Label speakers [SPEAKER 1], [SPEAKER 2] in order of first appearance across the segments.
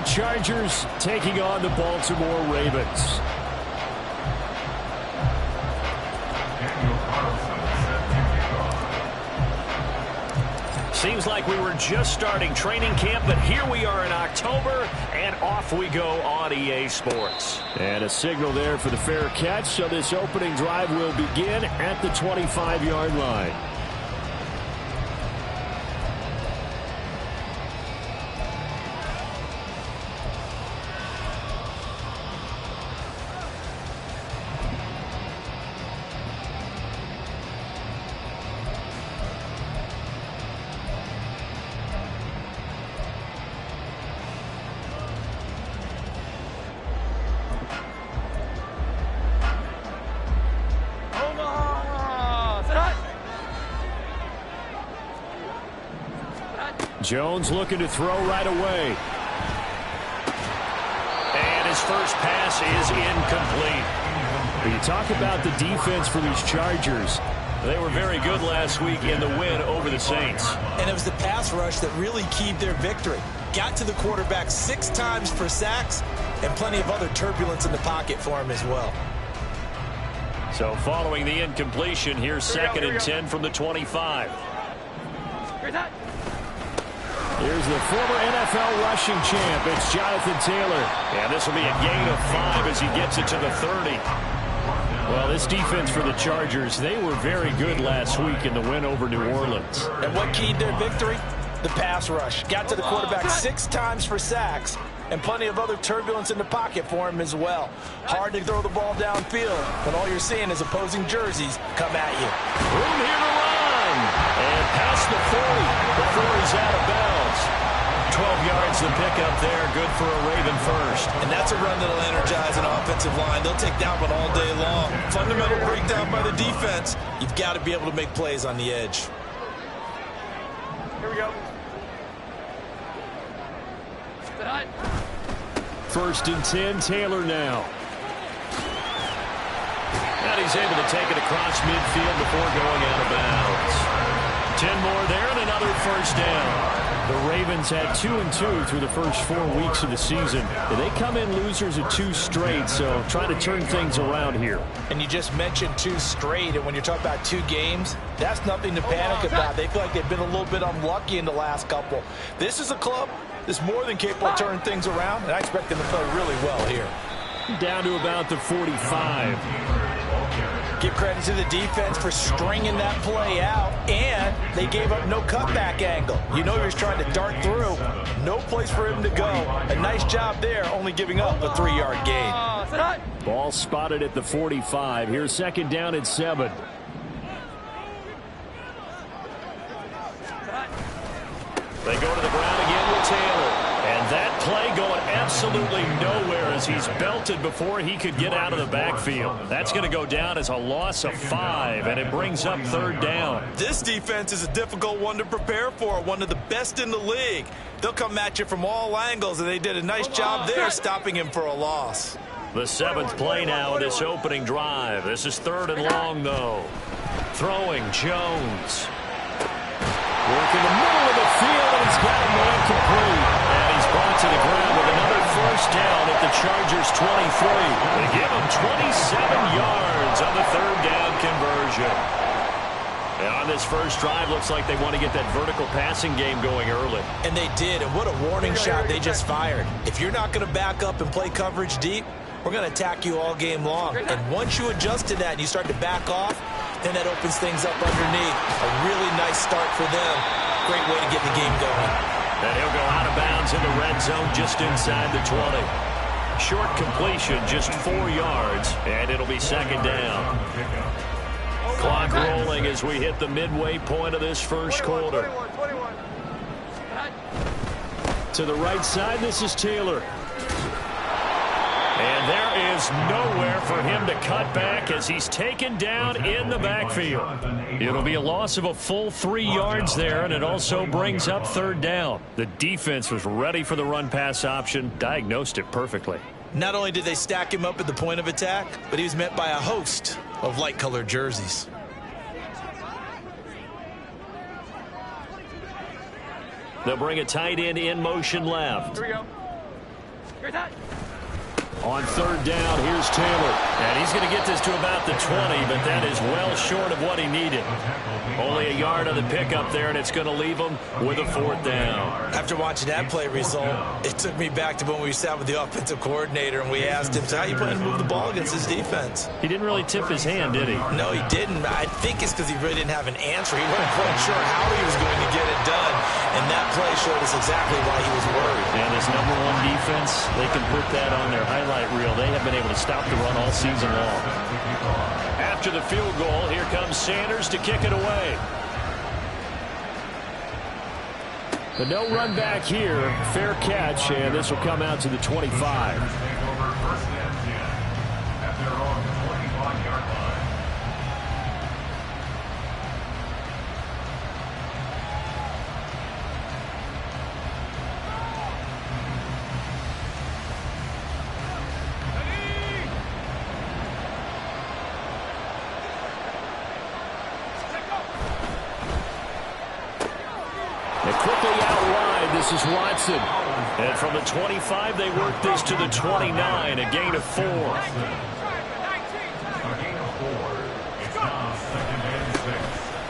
[SPEAKER 1] Chargers taking on the Baltimore Ravens.
[SPEAKER 2] Seems like we were just starting training camp, but here we are in October, and off we go on EA Sports.
[SPEAKER 1] And a signal there for the fair catch, so this opening drive will begin at the 25-yard line. Jones looking to throw right away.
[SPEAKER 2] And his first pass is incomplete.
[SPEAKER 1] When you talk about the defense for these Chargers,
[SPEAKER 2] they were very good last week in the win over the Saints.
[SPEAKER 3] And it was the pass rush that really keyed their victory. Got to the quarterback 6 times for sacks and plenty of other turbulence in the pocket for him as well.
[SPEAKER 2] So following the incompletion, here's 2nd and 10 from the 25.
[SPEAKER 1] Here's the former NFL rushing champ. It's Jonathan Taylor.
[SPEAKER 2] And this will be a gain of 5 as he gets it to the 30.
[SPEAKER 1] Well, this defense for the Chargers, they were very good last week in the win over New Orleans.
[SPEAKER 3] And what keyed their victory? The pass rush. Got to the quarterback 6 times for sacks and plenty of other turbulence in the pocket for him as well. Hard to throw the ball downfield when all you're seeing is opposing jerseys come at you.
[SPEAKER 2] Room here to run. And past the 40 before he's out of bounds. 12 yards the pickup there. Good for a Raven first.
[SPEAKER 3] And that's a run that'll energize an offensive line. They'll take that one all day long. Fundamental breakdown by the defense. You've got to be able to make plays on the edge.
[SPEAKER 4] Here we go.
[SPEAKER 1] 1st and 10, Taylor now.
[SPEAKER 2] And he's able to take it across midfield before going out of bounds. 10 more there and another first down.
[SPEAKER 1] The Ravens had 2-2 through the first 4 weeks of the season. They come in losers of 2 straight, so trying to turn things around here.
[SPEAKER 3] And you just mentioned 2 straight, and when you're talking about 2 games, that's nothing to panic about. They feel like they've been a little bit unlucky in the last couple. This is a club that's more than capable of turning things around, and I expect them to play really well here.
[SPEAKER 1] Down to about the 45.
[SPEAKER 3] Give credit to the defense for stringing that play out, and they gave up no cutback angle. You know he was trying to dart through. No place for him to go. A nice job there, only giving up a 3-yard gain.
[SPEAKER 1] Ball spotted at the 45. Here's 2nd down and 7.
[SPEAKER 2] They go to the ground again with Taylor. And that play going absolutely nowhere as he's belted before he could get out of the backfield. That's going to go down as a loss of 5, and it brings up 3rd down.
[SPEAKER 3] This defense is a difficult one to prepare for, one of the best in the league. They'll come at you from all angles, and they did a nice job there stopping him for a loss.
[SPEAKER 2] The 7th play now of this opening drive. This is 3rd and long, though. Throwing Jones.
[SPEAKER 1] Work in the middle of the field, and he's got a man complete.
[SPEAKER 2] And he's brought to the ground with another first down at the Chargers' 23. They give him 27 yards on the 3rd down conversion. And on this first drive, looks like they want to get that vertical passing game going early.
[SPEAKER 3] And they did, and what a warning shot they just fired. If you're not going to back up and play coverage deep, we're going to attack you all game long. And once you adjust to that and you start to back off, then that opens things up underneath. A really nice start for them. Great way to get the game going.
[SPEAKER 2] And he'll go out of bounds in the red zone just inside the 20. Short completion, just 4 yards, and it'll be 2nd down. Clock rolling as we hit the midway point of this first quarter.
[SPEAKER 1] To the right side, this is Taylor.
[SPEAKER 2] And there is nowhere for him to cut back as he's taken down in the backfield. It'll be a loss of a full 3 yards there, and it also brings up 3rd down. The defense was ready for the run-pass option, diagnosed it perfectly.
[SPEAKER 3] Not only did they stack him up at the point of attack, but he was met by a host of light-colored jerseys.
[SPEAKER 2] They'll bring a tight end in motion left.
[SPEAKER 4] Here we go.
[SPEAKER 1] On third down, here's Taylor.
[SPEAKER 2] And he's going to get this to about the 20, but that is well short of what he needed. Only a yard on the pickup there, and it's going to leave him with a fourth down.
[SPEAKER 3] After watching that play result, it took me back to when we sat with the offensive coordinator and we asked him, so how you plan to move the ball against this defense?
[SPEAKER 2] He didn't really tip his hand, did he?
[SPEAKER 3] No, he didn't. I think it's because he really didn't have an answer. He wasn't quite sure how he was going to get it done, and that play showed us exactly why he was worried.
[SPEAKER 2] And his number one defense, they can put that on their highlight reel. They have been able to stop the run all season long.
[SPEAKER 1] After the field goal, here comes Sanders to kick it away. But no run back here. Fair catch, and this will come out to the 25. This is Watson.
[SPEAKER 2] And from the 25, they work this to the 29, a gain of 4.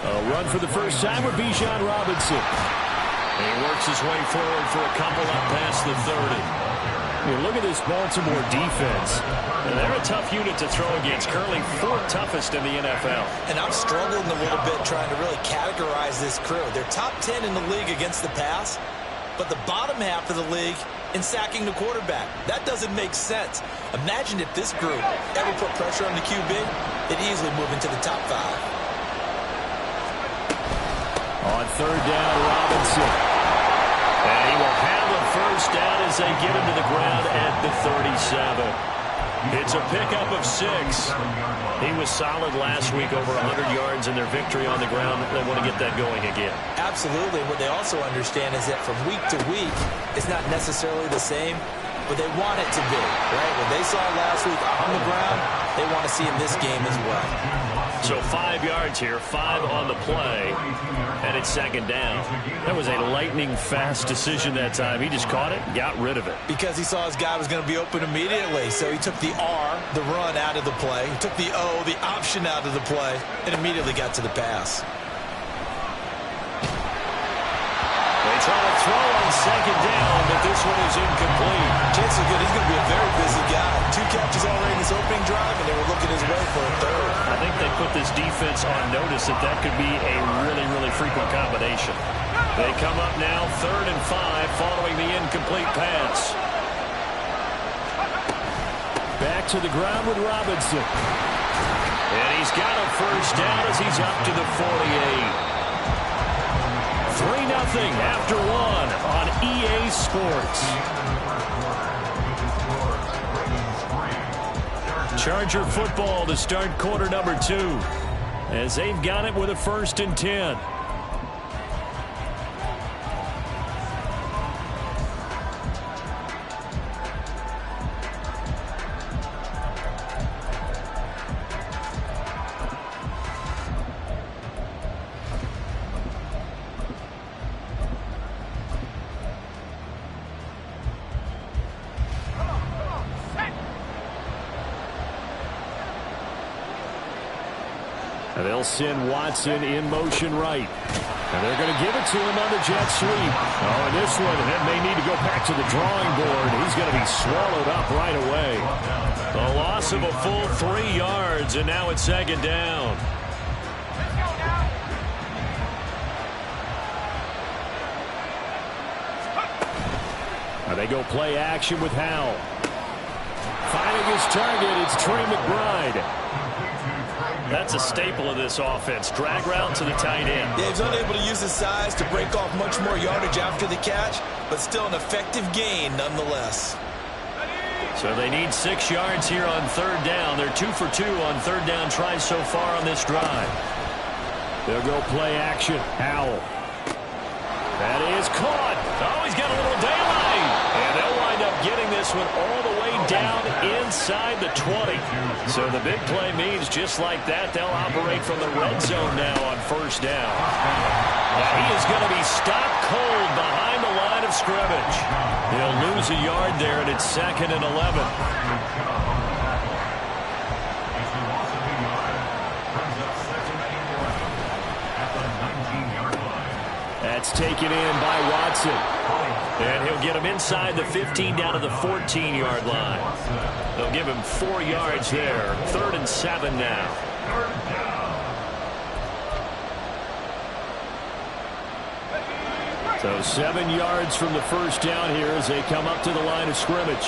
[SPEAKER 1] A run for the first time with Bijan Robinson.
[SPEAKER 2] And he works his way forward for a couple up past the 30.
[SPEAKER 1] I mean, look at this Baltimore defense.
[SPEAKER 2] And they're a tough unit to throw against, currently 4th toughest in the NFL.
[SPEAKER 3] And I'm struggling a little bit trying to really categorize this crew. They're top 10 in the league against the pass, but the bottom half of the league in sacking the quarterback. That doesn't make sense. Imagine if this group ever put pressure on the QB, they'd easily move into the top 5.
[SPEAKER 1] On third down, Robinson.
[SPEAKER 2] And he will have a first down as they get him to the ground at the 37. It's a pickup of 6. He was solid last week, over 100 yards in their victory on the ground. They want to get that going again.
[SPEAKER 3] Absolutely. What they also understand is that from week to week, it's not necessarily the same, but they want it to be, right? What they saw last week on the ground, they want to see in this game as well.
[SPEAKER 2] So 5 yards here, 5 on the play, and it's second down. That was a lightning-fast decision that time. He just caught it, got rid of it.
[SPEAKER 3] Because he saw his guy was going to be open immediately, so he took the R, the run, out of the play. He took the O, the option, out of the play, and immediately got to the pass.
[SPEAKER 2] They try to throw on second down, but this one is incomplete.
[SPEAKER 3] Chances are good he's going to be a very busy guy. 2 catches already in his opening drive, and they were looking his way for a third.
[SPEAKER 2] I think they put this defense on notice that that could be a really, really frequent combination. They come up now, 3rd and 5, following the incomplete pass.
[SPEAKER 1] Back to the ground with Robinson.
[SPEAKER 2] And he's got a first down as he's up to the 48. 3-0 after 1 on EA Sports. Charger football to start quarter number 2, as they've got it with a 1st and 10.
[SPEAKER 1] And they'll send Watson in motion right. And they're going to give it to him on the jet sweep. Oh, and this one, that may need to go back to the drawing board. He's going to be swallowed up right away.
[SPEAKER 2] A loss of a full 3 yards, and now it's second down.
[SPEAKER 1] Now they go play action with Howell. Finding his target, it's Trey McBride.
[SPEAKER 2] That's a staple of this offense. Drag route to the tight end.
[SPEAKER 3] Yeah, he's unable to use his size to break off much more yardage after the catch, but still an effective gain nonetheless.
[SPEAKER 2] So they need 6 yards here on 3rd down. They're 2 for 2 on 3rd down tries so far on this drive.
[SPEAKER 1] They'll go play action. Howell. That is caught.
[SPEAKER 2] Oh, he's got a little daylight. And they'll wind up getting this one all the way down inside the 20. So the big play means just like that, they'll operate from the red zone now on 1st down. Now he is going to be stopped cold behind the line of of scrimmage. He'll lose a yard there, and it's 2nd and 11.
[SPEAKER 1] That's taken in by Watson.
[SPEAKER 2] And he'll get him inside the 15 down to the 14-yard line. They'll give him 4 yards there. 3rd and 7 now.
[SPEAKER 1] So 7 yards from the first down here as they come up to the line of scrimmage.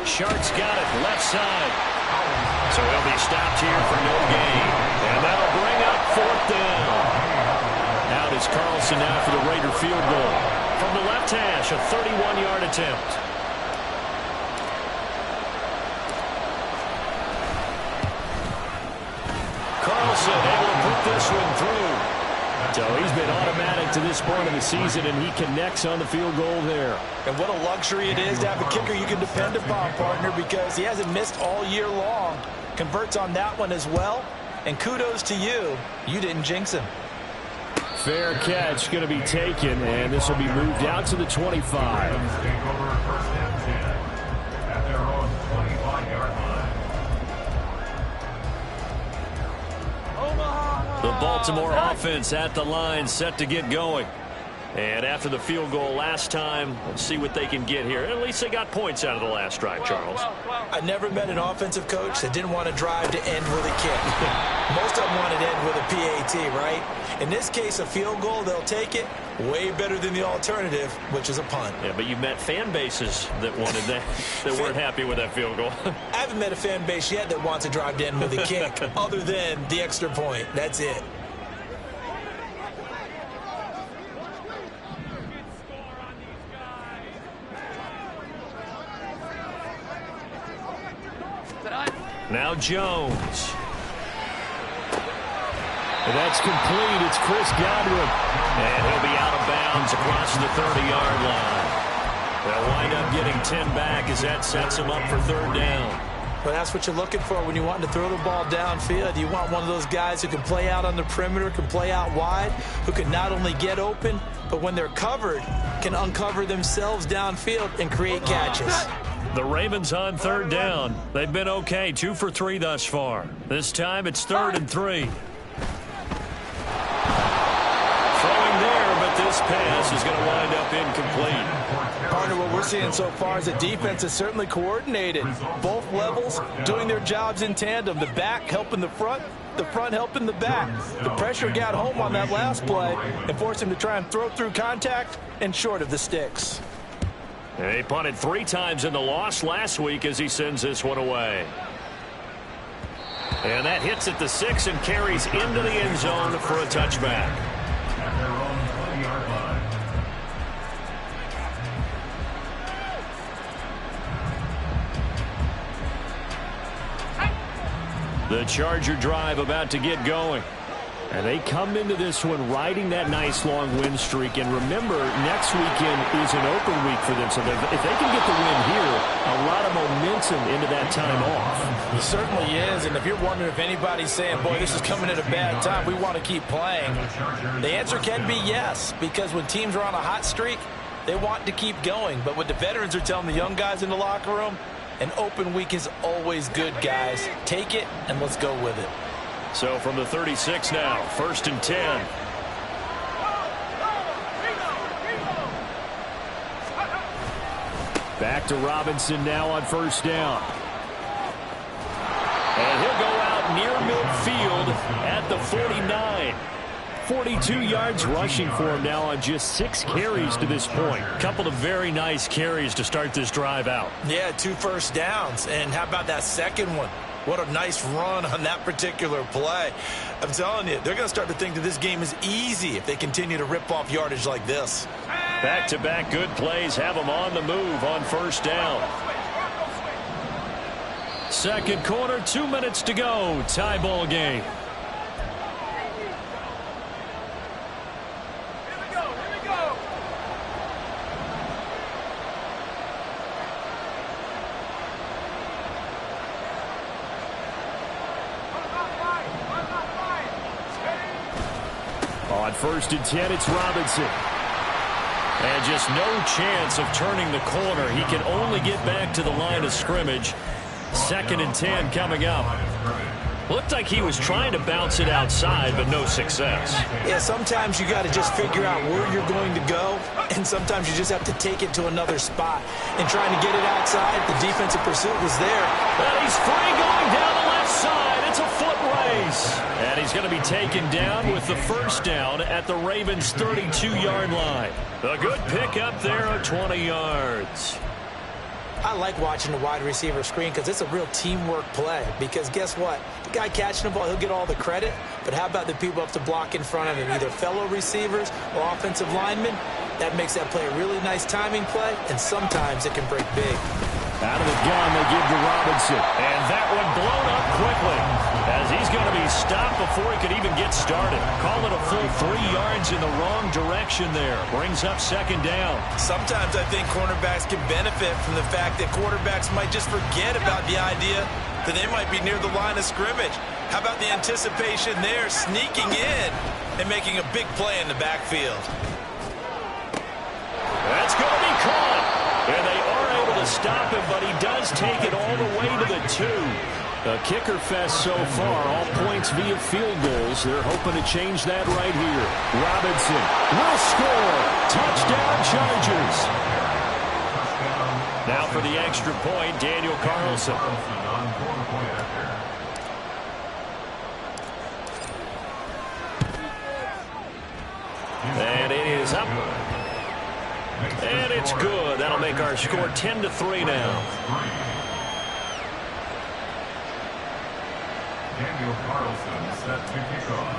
[SPEAKER 2] Shark's got it left side. So he'll be stopped here for no gain. And that'll bring up 4th down. Out is Carlson now for the Raider field goal. From the left hash, a 31-yard attempt. Carlson able to put this one through.
[SPEAKER 1] So he's been automatic to this point of the season, and he connects on the field goal there.
[SPEAKER 3] And what a luxury it is to have a kicker you can depend upon, partner, because he hasn't missed all year long. Converts on that one as well. And kudos to you. You didn't jinx him.
[SPEAKER 1] Fair catch going to be taken, and this will be moved out to the 25.
[SPEAKER 2] The Baltimore offense at the line, set to get going. And after the field goal last time, let's see what they can get here. At least they got points out of the last drive, Charles.
[SPEAKER 3] I never met an offensive coach that didn't want to drive to end with a kick. Most of them wanted to end with a PAT, right? In this case, a field goal, they'll take it. Way better than the alternative, which is a punt.
[SPEAKER 2] Yeah, but you met fan bases that wanted that, that weren't happy with that field goal.
[SPEAKER 3] I haven't met a fan base yet that wants to drive to end with a kick, other than the extra point. That's it.
[SPEAKER 2] Now Jones.
[SPEAKER 1] And that's complete. It's Chris Godwin.
[SPEAKER 2] And he'll be out of bounds across the 30-yard line. They'll wind up getting 10 back as that sets him up for 3rd down.
[SPEAKER 3] Well, that's what you're looking for when you want to throw the ball downfield. You want one of those guys who can play out on the perimeter, can play out wide, who can not only get open, but when they're covered, can uncover themselves downfield and create catches.
[SPEAKER 2] The Ravens on 3rd down. They've been okay, 2 for 3 thus far. This time it's 3rd and 3. Throwing there, but this pass is going to wind up incomplete.
[SPEAKER 3] Partner, what we're seeing so far is the defense is certainly coordinated. Both levels doing their jobs in tandem. The back helping the front helping the back. The pressure got home on that last play and forced him to try and throw through contact and short of the sticks.
[SPEAKER 2] He punted 3 times in the loss last week as he sends this one away. And that hits at the 6 and carries into the end zone for a touchback. The Charger drive about to get going.
[SPEAKER 1] And they come into this one riding that nice long win streak. And remember, next weekend is an open week for them. So if they can get the win here, a lot of momentum into that time off.
[SPEAKER 3] It certainly is. And if you're wondering if anybody's saying, boy, this is coming at a bad time, we want to keep playing, the answer can be yes. Because when teams are on a hot streak, they want to keep going. But what the veterans are telling the young guys in the locker room, an open week is always good, guys. Take it and let's go with it.
[SPEAKER 2] So from the 36 now, 1st and 10.
[SPEAKER 1] Back to Robinson now on 1st down.
[SPEAKER 2] And he'll go out near midfield at the 49.
[SPEAKER 1] 42 yards rushing for him now on just 6 carries to this point.
[SPEAKER 2] Couple of very nice carries to start this drive out.
[SPEAKER 3] Yeah, 2 first downs. And how about that second one? What a nice run on that particular play. I'm telling you, they're going to start to think that this game is easy if they continue to rip off yardage like this.
[SPEAKER 2] Back-to-back good plays have them on the move on 1st down. 2nd quarter, 2 minutes to go. Tie ball game.
[SPEAKER 1] first and 10, it's Robinson.
[SPEAKER 2] And just no chance of turning the corner. He can only get back to the line of scrimmage. Second and 10 coming up. Looked like he was trying to bounce it outside, but no success.
[SPEAKER 3] Yeah, sometimes you got to just figure out where you're going to go, and sometimes you just have to take it to another spot. And trying to get it outside, the defensive pursuit was there.
[SPEAKER 2] And he's free going down the left side. It's a foot race. And he's going to be taken down with the first down at the Ravens' 32-yard line. A good pickup there of 20 yards.
[SPEAKER 3] I like watching the wide receiver screen because it's a real teamwork play. Because guess what? The guy catching the ball, he'll get all the credit. But how about the people up to block in front of him, either fellow receivers or offensive linemen? That makes that play a really nice timing play, and sometimes it can break big.
[SPEAKER 1] Out of the gun, they give to Robinson.
[SPEAKER 2] And that one blown up quickly as he's going to be stopped before he could even get started. Call it a full 3 yards in the wrong direction there. Brings up second down.
[SPEAKER 3] Sometimes I think cornerbacks can benefit from the fact that quarterbacks might just forget about the idea that they might be near the line of scrimmage. How about the anticipation there, sneaking in and making a big play in the backfield?
[SPEAKER 2] That's going to be caught. And they are able to stop him, but he does take it all the way to the 2.
[SPEAKER 1] A kicker fest so far, all points via field goals. They're hoping to change that right here. Robinson will score. Touchdown Chargers.
[SPEAKER 2] Now for the extra point, Daniel Carlson. And it is up. And it's good. That'll make our score 10-3 now.
[SPEAKER 5] Daniel Carlson set to kick off.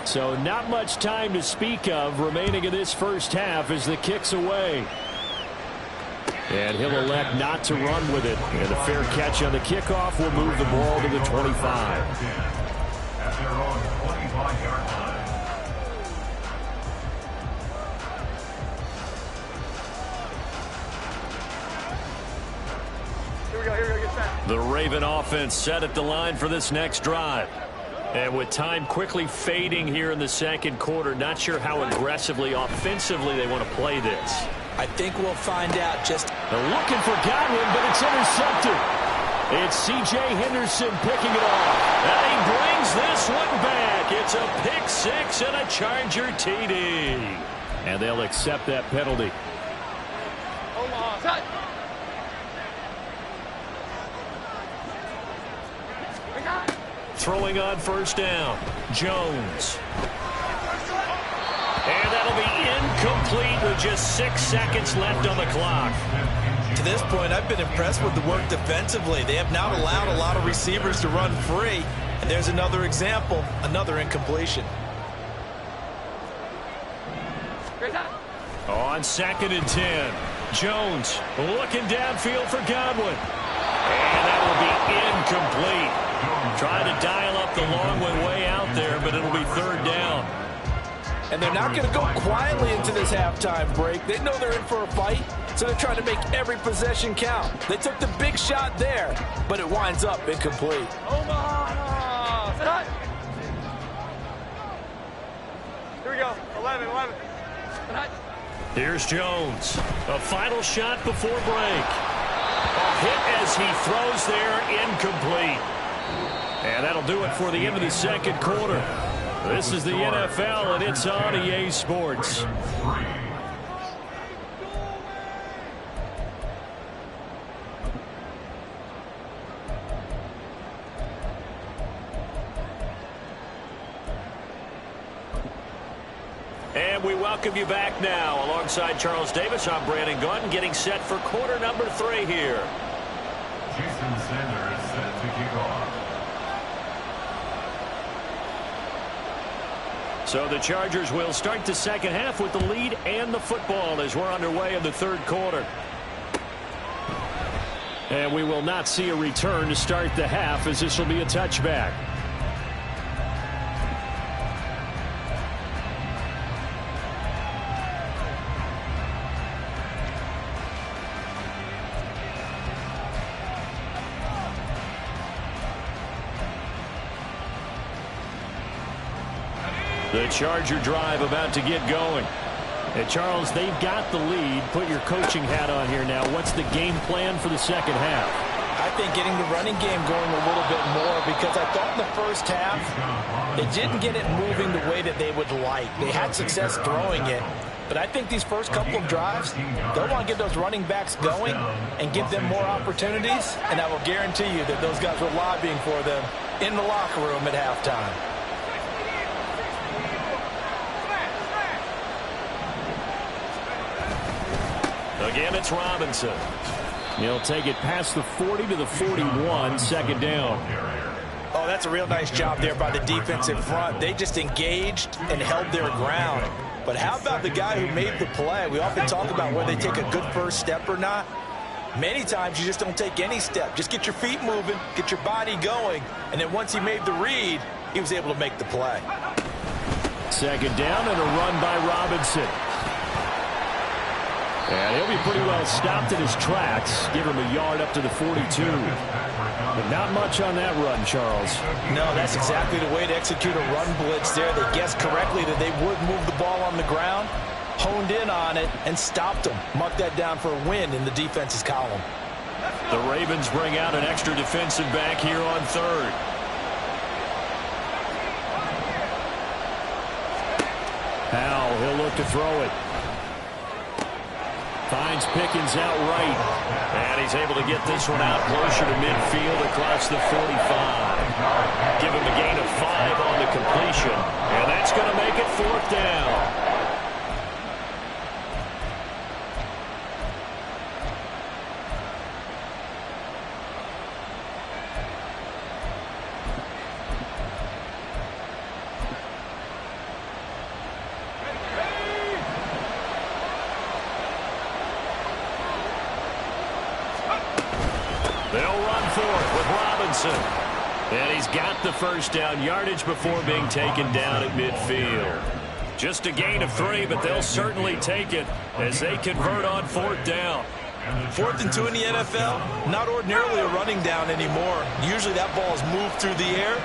[SPEAKER 1] So not much time to speak of remaining in this first half as the kick's away. And he'll elect not to run with it. And a fair catch on the kickoff will move the ball to the 25.
[SPEAKER 5] At their own 25-yard line.
[SPEAKER 2] The Raven offense set at the line for this next drive. And with time quickly fading here in the second quarter, not sure how aggressively, offensively they want to play this.
[SPEAKER 3] I think we'll find out.
[SPEAKER 1] They're looking for Godwin, but it's intercepted. It's C.J. Henderson picking it off.
[SPEAKER 2] And he brings this one back. It's a pick six and a Charger TD.
[SPEAKER 1] And they'll accept that penalty.
[SPEAKER 2] Throwing on first down, Jones. And that'll be incomplete with just 6 seconds left on the clock.
[SPEAKER 3] To this point, I've been impressed with the work defensively. They have not allowed a lot of receivers to run free. And there's another example, another incompletion.
[SPEAKER 2] On second and 10, Jones looking downfield for Godwin. And that will be incomplete. Trying to dial up the long one way out there, but it'll be third down.
[SPEAKER 6] And they're not going to go quietly into this halftime break. They know they're in for a fight, so they're trying to make every possession count. They took the big shot there, but it winds up incomplete.
[SPEAKER 4] Here we go. 11.
[SPEAKER 2] Here's Jones. A final shot before break. A hit as he throws there, incomplete. And that'll do it for the end of the second quarter. This is the NFL, and it's on EA Sports. And we welcome you back now. Alongside Charles Davis, I'm Brandon Gunn, getting set for quarter number 3 here.
[SPEAKER 5] Jason Sanders set to kick off.
[SPEAKER 2] So the Chargers will start the second half with the lead and the football as we're underway in the third quarter.
[SPEAKER 1] And we will not see a return to start the half, as this will be a touchback.
[SPEAKER 2] The Charger drive about to get going.
[SPEAKER 1] And Charles, they've got the lead. Put your coaching hat on here now. What's the game plan for the second half?
[SPEAKER 6] I think getting the running game going a little bit more, because I thought in the first half they didn't get it moving the way that they would like. They had success throwing it, but I think these first couple of drives, they'll want to get those running backs going and give them more opportunities, and I will guarantee you that those guys were lobbying for them in the locker room at halftime.
[SPEAKER 2] Again, it's Robinson.
[SPEAKER 1] He'll take it past the 40 to the 41, second down.
[SPEAKER 6] Oh, that's a real nice job there by the defensive front. They just engaged and held their ground. But how about the guy who made the play? We often talk about whether they take a good first step or not. Many times you just don't take any step. Just get your feet moving, get your body going, and then once he made the read, he was able to make the play.
[SPEAKER 1] Second down and a run by Robinson. And he'll be pretty well stopped in his tracks. Give him a yard up to the 42. But not much on that run, Charles.
[SPEAKER 6] No, that's exactly the way to execute a run blitz there. They guessed correctly that they would move the ball on the ground, honed in on it, and stopped them. Mark that down for a win in the defense's column.
[SPEAKER 2] The Ravens bring out an extra defensive back here on third.
[SPEAKER 1] Powell, he'll look to throw it. Finds Pickens out right.
[SPEAKER 2] And he's able to get this one out closer to midfield across the 45. Give him a gain of 5 on the completion. And that's going to make it fourth down. They'll run for it with Robinson. And he's got the first down yardage before being taken down at midfield. Just a gain of 3, but they'll certainly take it as they convert on fourth down.
[SPEAKER 6] 4th and 2 in the NFL, not ordinarily a running down anymore. Usually that ball is moved through the air.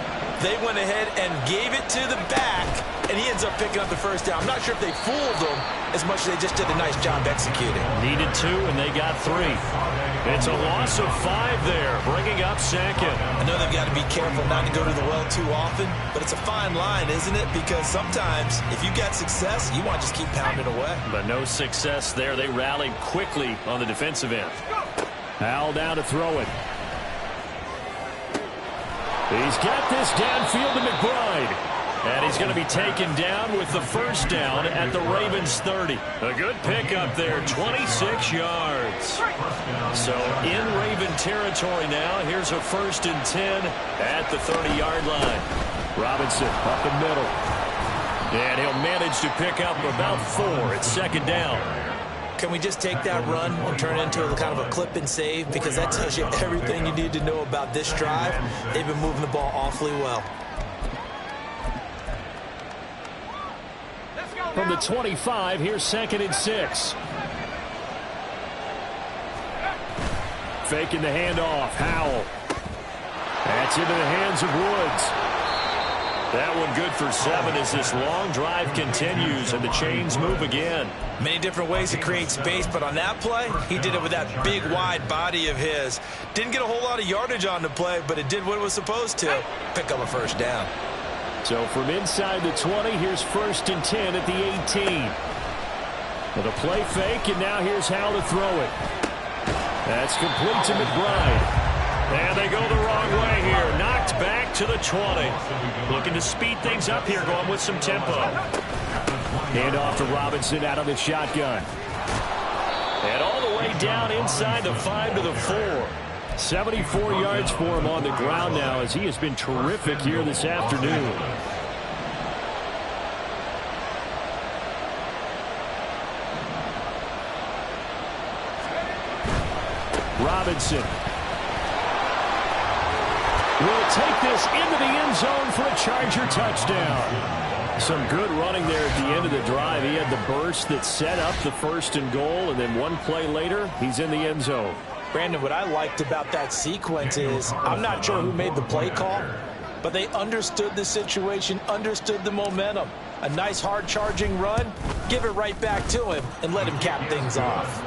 [SPEAKER 6] They went ahead and gave it to the back, and he ends up picking up the first down. I'm not sure if they fooled him as much as they just did a nice job executing.
[SPEAKER 2] Needed 2, and they got 3. It's a loss of 5 there, bringing up second.
[SPEAKER 6] I know they've got to be careful not to go to the well too often, but it's a fine line, isn't it? Because sometimes, if you got success, you want to just keep pounding away.
[SPEAKER 2] But no success there. They rallied quickly on the defensive end.
[SPEAKER 1] Powell down to throw it. He's got this downfield to McBride.
[SPEAKER 2] And he's going to be taken down with the first down at the Ravens 30. A good pickup there, 26 yards. So in Raven territory now, here's a 1st and 10 at the 30-yard line.
[SPEAKER 1] Robinson up the middle.
[SPEAKER 2] And he'll manage to pick up about 4 at second down.
[SPEAKER 6] Can we just take that run and turn it into a kind of a clip and save? Because that tells you everything you need to know about this drive. They've been moving the ball awfully well.
[SPEAKER 1] From the 25, here's 2nd and 6. Faking the handoff. Howell. That's into the hands of Woods.
[SPEAKER 2] That one good for 7 as this long drive continues and the chains move again.
[SPEAKER 6] Many different ways to create space, but on that play, he did it with that big, wide body of his. Didn't get a whole lot of yardage on the play, but it did what it was supposed to. Pick up a first down.
[SPEAKER 1] So from inside the 20, here's 1st and 10 at the 18. With a play fake, and now here's Howell to throw it. That's complete to McBride.
[SPEAKER 2] And they go the wrong way here. Knocked back to the 20. Looking to speed things up here, going with some tempo.
[SPEAKER 1] Hand off to Robinson out of the shotgun.
[SPEAKER 2] And all the way down inside the 5 to the 4.
[SPEAKER 1] 74 yards for him on the ground now as he has been terrific here this afternoon. Robinson will take this into the end zone for a Charger touchdown. Some good running there at the end of the drive. He had the burst that set up the 1st and goal, and then one play later, he's in the end zone.
[SPEAKER 6] Brandon, what I liked about that sequence is, I'm not sure who made the play call, but they understood the situation, understood the momentum. A nice hard charging run. Give it right back to him and let him cap things off.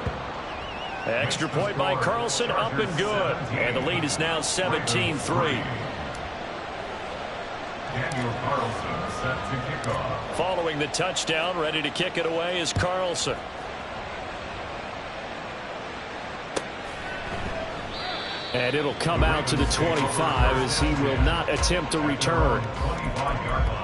[SPEAKER 2] Extra point by Carlson, up and good. And the lead is now 17-3.
[SPEAKER 5] Daniel Carlson set to kick off.
[SPEAKER 2] Following the touchdown, ready to kick it away is Carlson.
[SPEAKER 1] And it'll come out to the 25 as he will not attempt a return.
[SPEAKER 5] 25-yard line.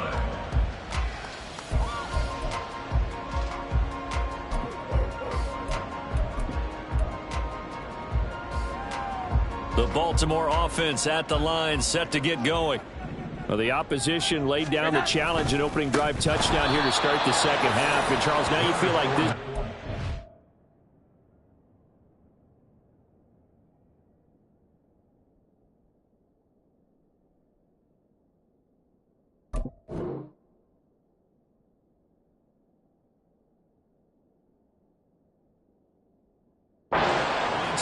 [SPEAKER 2] The Baltimore offense at the line, set to get going.
[SPEAKER 1] Well, the opposition laid down the challenge and opening drive touchdown here to start the second half. And, Charles, now you feel like this.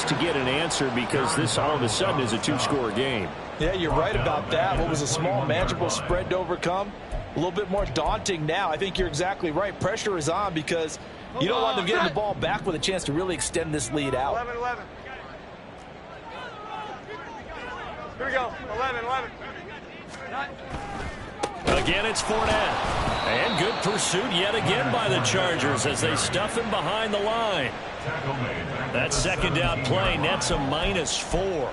[SPEAKER 1] To get an answer because this all of a sudden is a two-score game.
[SPEAKER 6] Yeah, you're right about that. What was a small, manageable spread to overcome? A little bit more daunting now. I think you're exactly right. Pressure is on because you don't want them getting the ball back with a chance to really extend this lead out.
[SPEAKER 4] 11-11. Here we go. 11-11.
[SPEAKER 2] Again, it's Fournette. And good pursuit yet again by the Chargers as they stuff him behind the line. That second down play nets a -4.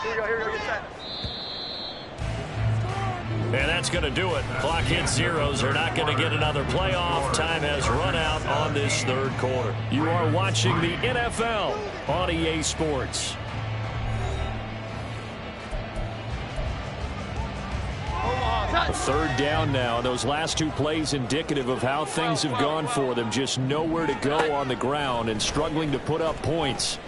[SPEAKER 4] Here we go, get set.
[SPEAKER 2] And that's going to do it. Clock hits zeros. They're not going to get another playoff. Time has run out on this third quarter. You are watching the NFL on EA Sports.
[SPEAKER 1] A third down now. Those last two plays indicative of how things have gone for them. Just nowhere to go on the ground and struggling to put up points.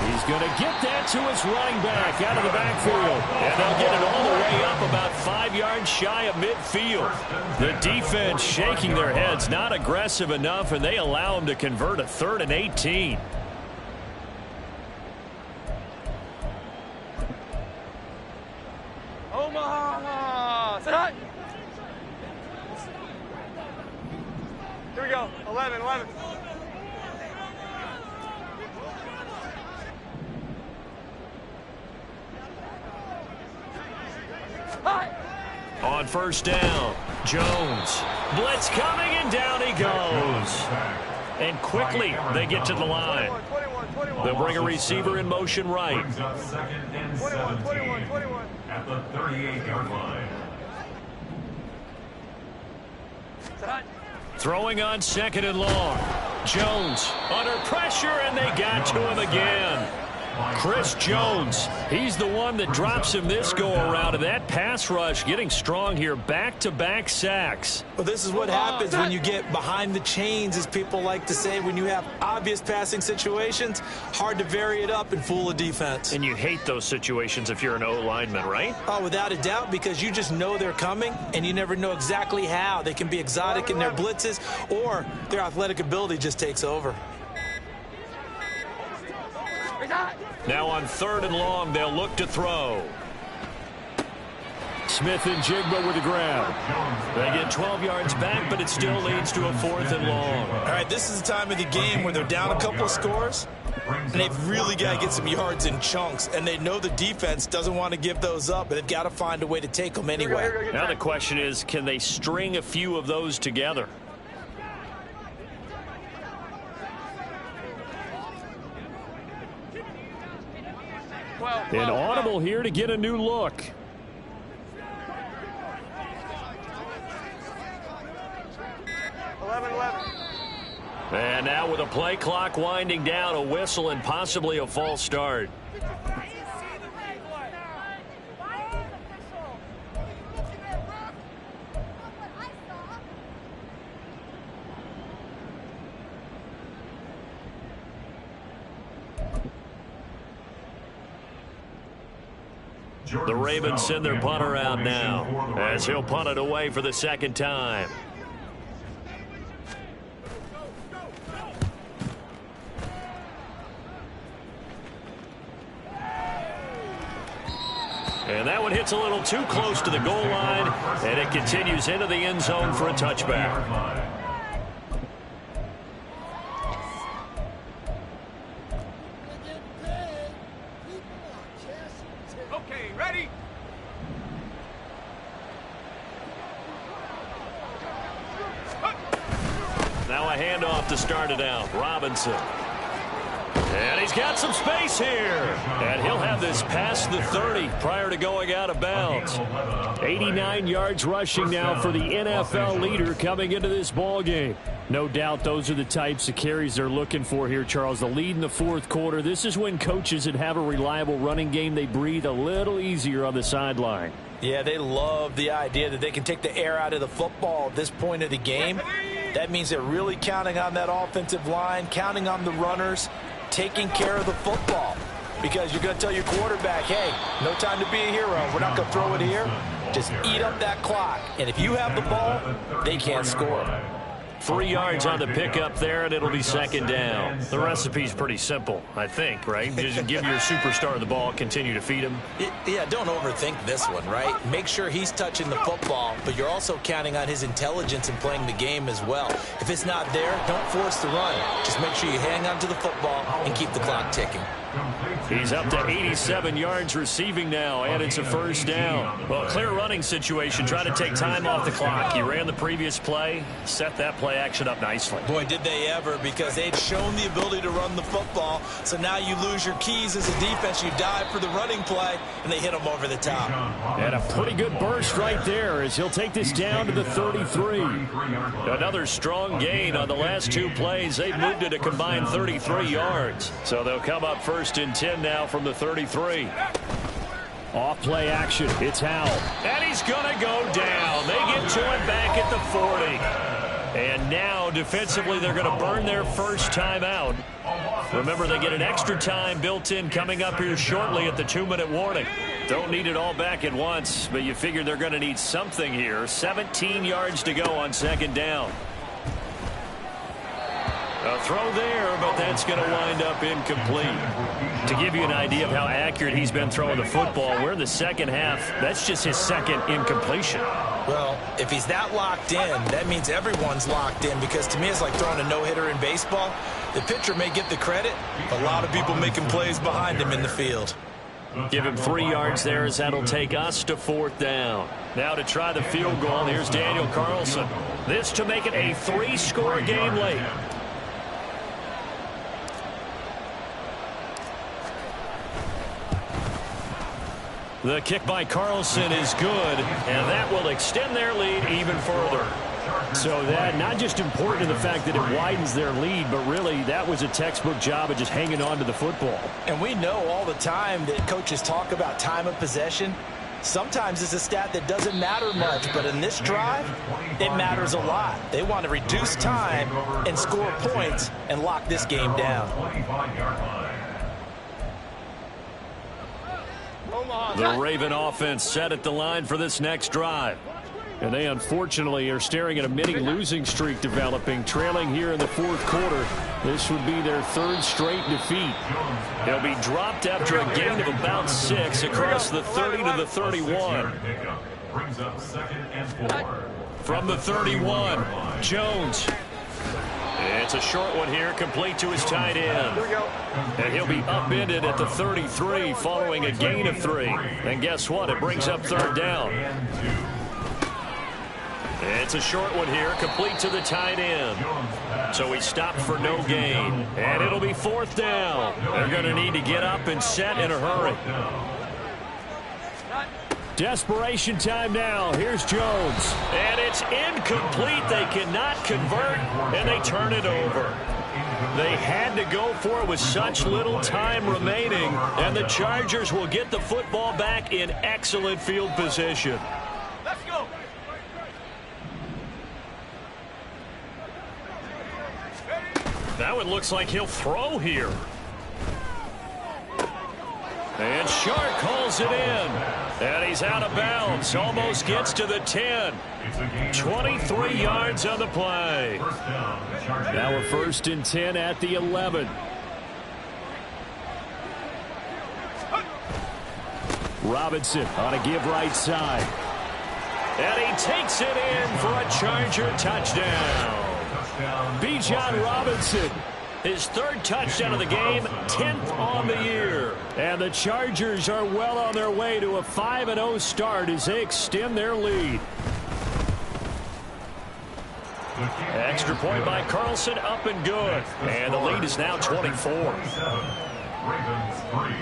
[SPEAKER 1] He's going to get that to his running back out of the backfield. And they'll get it all the way up about 5 yards shy of midfield. The defense shaking their heads, not aggressive enough, and they allow him to convert a 3rd and 18.
[SPEAKER 4] Omaha! Set. Here we go. 11-11.
[SPEAKER 2] On first down, Jones. Blitz coming, and down he goes. And quickly they get to the line.
[SPEAKER 4] 21.
[SPEAKER 2] They'll bring a receiver in motion right.
[SPEAKER 5] 21 at the 38-yard line.
[SPEAKER 2] Throwing on 2nd and long. Jones under pressure, and they got to him again. Chris Jones, he's the one that drops him this go-around, and that pass rush getting strong here, back-to-back sacks.
[SPEAKER 3] Well, this is what happens when you get behind the chains, as people like to say. When you have obvious passing situations, hard to vary it up and fool a defense.
[SPEAKER 2] And you hate those situations if you're an O-lineman, right?
[SPEAKER 3] Oh, without a doubt, because you just know they're coming, and you never know exactly how. They can be exotic in their blitzes, or their athletic ability just takes over.
[SPEAKER 2] Now on 3rd and long, they'll look to throw.
[SPEAKER 1] Smith and Jigba with the grab.
[SPEAKER 2] They get 12 yards back, but it still leads to a 4th and long.
[SPEAKER 3] All right, this is the time of the game where they're down a couple of scores, and they've really got to get some yards in chunks, and they know the defense doesn't want to give those up, but they've got to find a way to take them anyway.
[SPEAKER 2] Now the question is, can they string a few of those together?
[SPEAKER 1] An audible here to get a new look.
[SPEAKER 2] And now with a play clock winding down, a whistle and possibly a false start. The Ravens send their punter out now as he'll punt it away for the 2nd time. And that one hits a little too close to the goal line, and it continues into the end zone for a touchback.
[SPEAKER 4] Okay, ready?
[SPEAKER 2] Now a handoff to start it out. Robinson. And he's got some space here. And he'll have this past the 30 prior to going out of bounds.
[SPEAKER 1] 89 yards rushing now for the NFL leader coming into this ball game. No doubt those are the types of carries they're looking for here, Charles. The lead in the fourth quarter. This is when coaches that have a reliable running game, they breathe a little easier on the sideline.
[SPEAKER 6] Yeah, they love the idea that they can take the air out of the football at this point of the game. That means they're really counting on that offensive line, counting on the runners, taking care of the football. Because you're going to tell your quarterback, hey, no time to be a hero. We're not going to throw it here. Just eat up that clock. And if you have the ball, they can't score.
[SPEAKER 2] 3 yards on the pickup there, and it'll be second down. The recipe's pretty simple, I think, right? Just give your superstar the ball, continue to feed him.
[SPEAKER 3] Yeah, don't overthink this one, right? Make sure he's touching the football, but you're also counting on his intelligence in playing the game as well. If it's not there, don't force the run. Just make sure you hang on to the football and keep the clock ticking.
[SPEAKER 2] He's up to 87 yards receiving now, and it's a first down. Well, clear running situation. Try to take time off the clock. He ran the previous play, set that play action up nicely.
[SPEAKER 3] Boy, did they ever, because they'd shown the ability to run the football. So now you lose your keys as a defense. You dive for the running play, and they hit him over the top.
[SPEAKER 1] And a pretty good burst right there as he'll take this down to the 33.
[SPEAKER 2] Another strong gain on the last two plays. They've moved it a combined 33 yards. So they'll come up first and 10 now from the 33.
[SPEAKER 1] Off play action. It's Howell.
[SPEAKER 2] And he's going to go down. They get to him back at the 40. And now defensively they're going to burn their first time out. Remember, they get an extra time built in coming up here shortly at the 2-minute warning. Don't need it all back at once, but you figure they're going to need something here. 17 yards to go on second down. A throw there, but that's going to wind up incomplete. To give you an idea of how accurate he's been throwing the football, we're in the second half. That's just his second incompletion.
[SPEAKER 3] Well, if he's that locked in, that means everyone's locked in, because to me it's like throwing a no-hitter in baseball. The pitcher may get the credit, a lot of people making plays behind him in the field.
[SPEAKER 2] Give him 3 yards there as that'll take us to fourth down. Now to try the field goal, here's Daniel Carlson. This to make it a 3-score game late. The kick by Carlson is good, and that will extend their lead even further.
[SPEAKER 1] So that not just important in the fact that it widens their lead, but really that was a textbook job of just hanging on to the football.
[SPEAKER 6] And we know all the time that coaches talk about time of possession. Sometimes it's a stat that doesn't matter much, but in this drive, it matters a lot. They want to reduce time and score points and lock this game down.
[SPEAKER 2] The Raven offense set at the line for this next drive.
[SPEAKER 1] And they unfortunately are staring at a mini losing streak developing, trailing here in the fourth quarter. This would be their third straight defeat.
[SPEAKER 2] They'll be dropped after a gain of about 6 across the 30 to the 31. From the 31, Jones. It's a short one here, complete to his tight end. And he'll be upended at the 33 following a gain of 3. And guess what? It brings up third down. It's a short one here, complete to the tight end. So he stopped for no gain. And it'll be fourth down. They're going to need to get up and set in a hurry.
[SPEAKER 1] Desperation time now. Here's Jones.
[SPEAKER 2] And it's incomplete. They cannot convert, and they turn it over. They had to go for it with such little time remaining, and the Chargers will get the football back in excellent field position.
[SPEAKER 4] Let's go.
[SPEAKER 2] That one looks like he'll throw here. And Shark calls it in. And he's out of bounds. Almost gets to the 10. 23 yards on the play.
[SPEAKER 1] Now we're first and 10 at the 11. Robinson on a give right side.
[SPEAKER 2] And he takes it in for a Charger touchdown.
[SPEAKER 1] Bijan Robinson.
[SPEAKER 2] His third touchdown of the game, 10th on the year.
[SPEAKER 1] And the Chargers are well on their way to a 5-0 start as they extend their lead.
[SPEAKER 2] Extra point by Carlson, up and good. And the lead is now 24.
[SPEAKER 5] Ravens 3.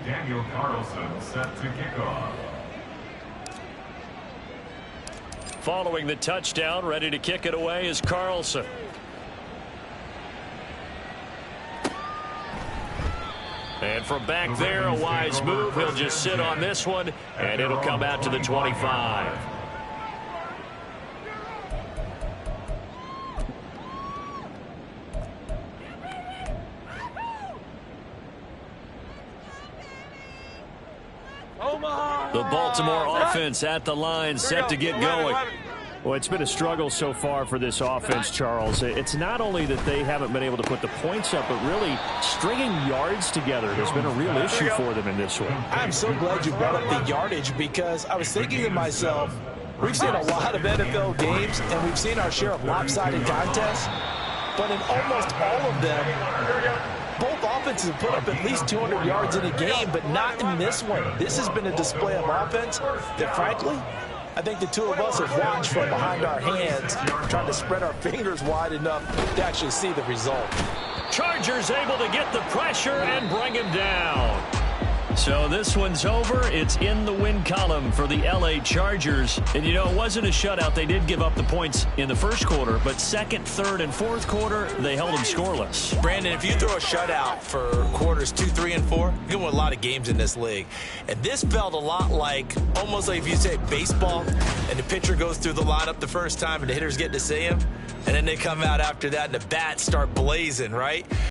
[SPEAKER 5] Daniel Carlson set to kick off.
[SPEAKER 2] Following the touchdown, ready to kick it away is Carlson. And from back there, a wise move. He'll just sit on this one, and it'll come out to the 25. The Baltimore offense at the line, set to get going.
[SPEAKER 1] Well, it's been a struggle so far for this offense, Charles. It's not only that they haven't been able to put the points up, but really stringing yards together has been a real issue for them in this one.
[SPEAKER 6] I'm so glad you brought up the yardage, because I was thinking to myself, we've seen a lot of NFL games, and we've seen our share of lopsided contests, but in almost all of them, both offenses have put up at least 200 yards in a game, but not in this one. This has been a display of offense that, frankly, I think the two of us have watched from behind our hands, trying to spread our fingers wide enough to actually see the result.
[SPEAKER 2] Chargers able to get the pressure and bring him down. So this one's over. It's in the win column for the L.A. Chargers. And, you know, it wasn't a shutout. They did give up the points in the first quarter, but second, third, and fourth quarter, they held them scoreless.
[SPEAKER 3] Brandon, if you throw a shutout for quarters 2, 3, and 4, you're going to win a lot of games in this league. And this felt a lot like, almost like if you say baseball, and the pitcher goes through the lineup the first time and the hitters get to see him, and then they come out after that and the bats start blazing, right?